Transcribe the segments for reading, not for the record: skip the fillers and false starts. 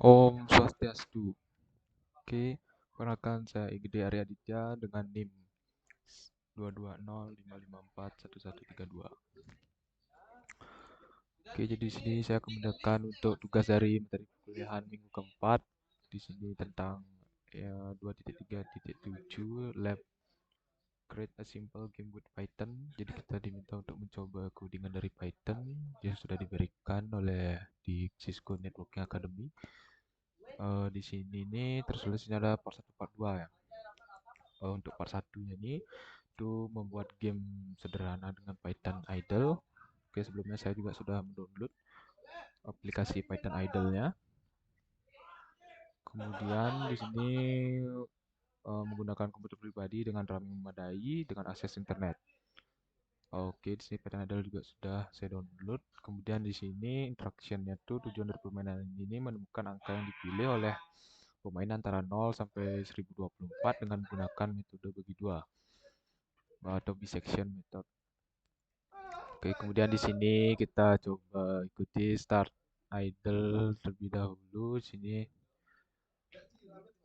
Om Swastiastu. Oke, perkenalkan saya Igede Aryaditya dengan NIM 22055411132. Oke, jadi di sini saya kemudian untuk tugas dari materi perkuliahan minggu keempat. Di sini tentang ya, 2.3.7 Lab Create a Simple Game with Python. Jadi kita diminta untuk mencoba codingan dari Python yang sudah diberikan oleh di Cisco Networking Academy. Di sini nih tertulisnya ada part 1 part 2 ya. Untuk part satunya ini itu membuat game sederhana dengan Python Idle. Oke, sebelumnya saya juga sudah mendownload aplikasi Python Idle-nya. Kemudian di sini menggunakan komputer pribadi dengan RAM yang memadai dengan akses internet. Oke, di sini Python Idle juga sudah saya download. Kemudian di sini interaction-nya tuh tujuan dari permainan ini menemukan angka yang dipilih oleh pemain antara 0 sampai 1024 dengan menggunakan metode bagi dua atau bisection method. Oke, kemudian di sini kita coba ikuti start idle terlebih dahulu. Di sini,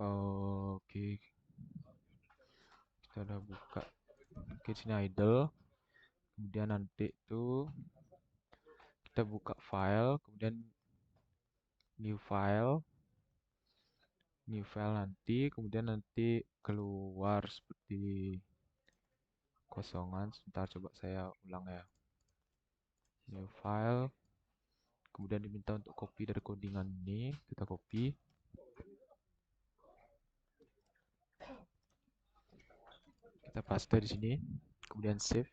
oke, kita udah buka. Oke, di sini idle. Kemudian nanti itu kita buka file, kemudian new file, kemudian nanti keluar seperti kosongan. Sebentar, coba saya ulang ya. New file, kemudian diminta untuk copy dari codingan ini, kita copy. Kita paste di sini, kemudian save.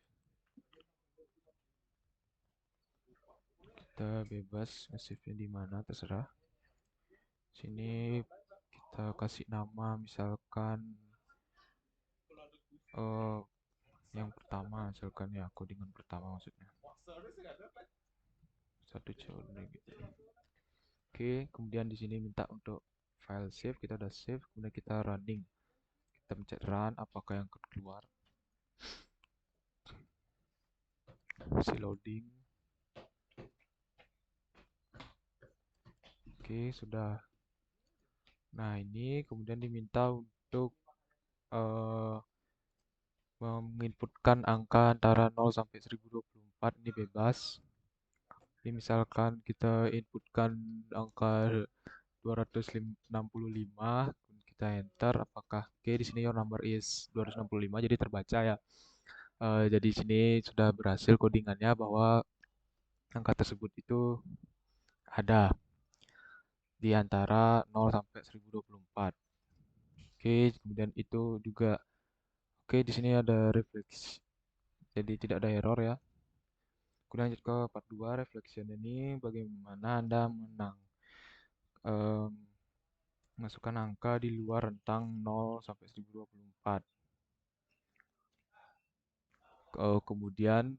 Kita bebas nge-save-nya di mana terserah. Sini kita kasih nama misalkan eh yang pertama, misalkan ya codingan pertama maksudnya. Satu code gitu. Oke, kemudian di sini minta untuk file save, kita udah save, kemudian kita running. Kita pencet run, apakah yang keluar? Masih loading. Oke, sudah. Nah, ini kemudian diminta untuk eh menginputkan angka antara 0 sampai 1024, ini bebas. Ini misalkan kita inputkan angka 265, kita enter, apakah oke di sini your number is 265, jadi terbaca ya. Jadi di sini sudah berhasil codingannya bahwa angka tersebut itu ada di antara 0 sampai 1024. Oke, kemudian itu juga oke di sini ada refleksi. Jadi tidak ada error ya. Kemudian lanjut ke part 2 reflection ini bagaimana Anda menang masukkan angka di luar rentang 0 sampai 1024. Kemudian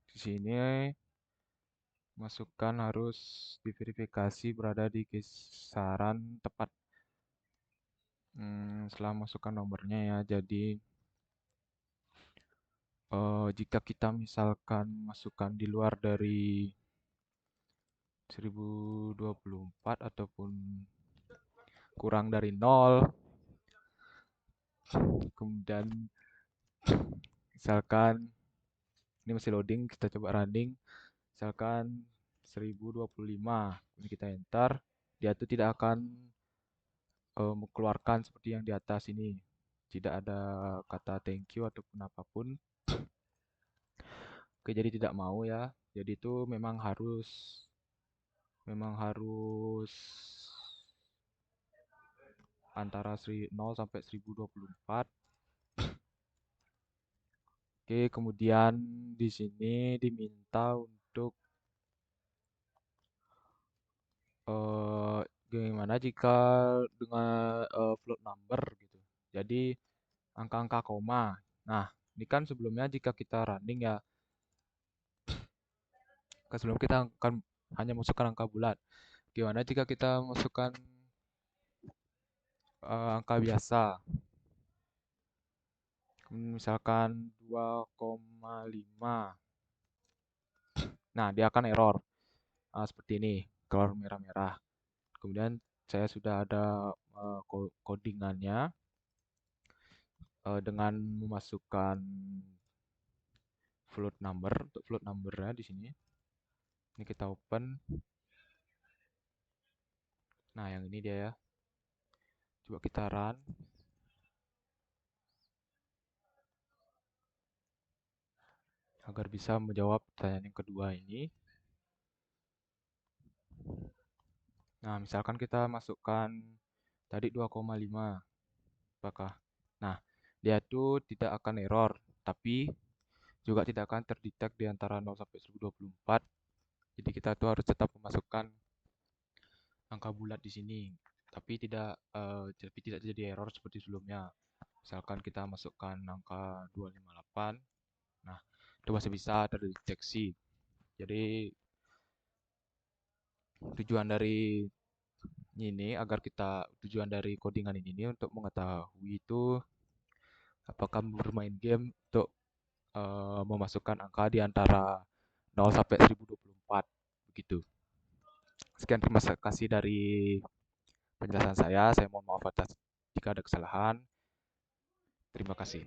di sini masukkan harus diverifikasi berada di kisaran tepat setelah masukkan nomornya ya. Jadi jika kita misalkan masukkan di luar dari 1024 ataupun kurang dari 0, kemudian misalkan ini masih loading, kita coba running, misalkan 1025, ini kita enter, dia itu tidak akan mengeluarkan seperti yang di atas ini, tidak ada kata thank you ataupun apapun. Oke, jadi tidak mau ya, jadi itu memang harus antara 0 sampai 1024. Oke, kemudian di sini diminta untuk gimana jika dengan float number gitu. Jadi angka-angka koma. Nah, ini kan sebelumnya jika kita running ya, sebelum kita akan hanya masukkan angka bulat. Gimana jika kita masukkan angka biasa? Misalkan 2,5. Nah, dia akan error. Seperti ini, keluar merah-merah. Kemudian saya sudah ada codingannya dengan memasukkan float number untuk float numbernya di sini. Ini kita open. Nah, yang ini dia ya. Coba kita run. Agar bisa menjawab pertanyaan yang kedua ini. Nah, misalkan kita masukkan tadi 2,5. Apakah? Nah, dia itu tidak akan error, tapi juga tidak akan terdetek di antara 0 sampai 1024. Jadi kita tuh harus tetap memasukkan angka bulat di sini, tapi tidak jadi error seperti sebelumnya. Misalkan kita masukkan angka 258, nah itu masih bisa terdeteksi. Jadi tujuan dari codingan ini untuk mengetahui itu apakah bermain game untuk memasukkan angka di antara 0 sampai 1024 begitu. Sekian, terima kasih dari penjelasan saya. Saya mohon maaf atas jika ada kesalahan. Terima kasih.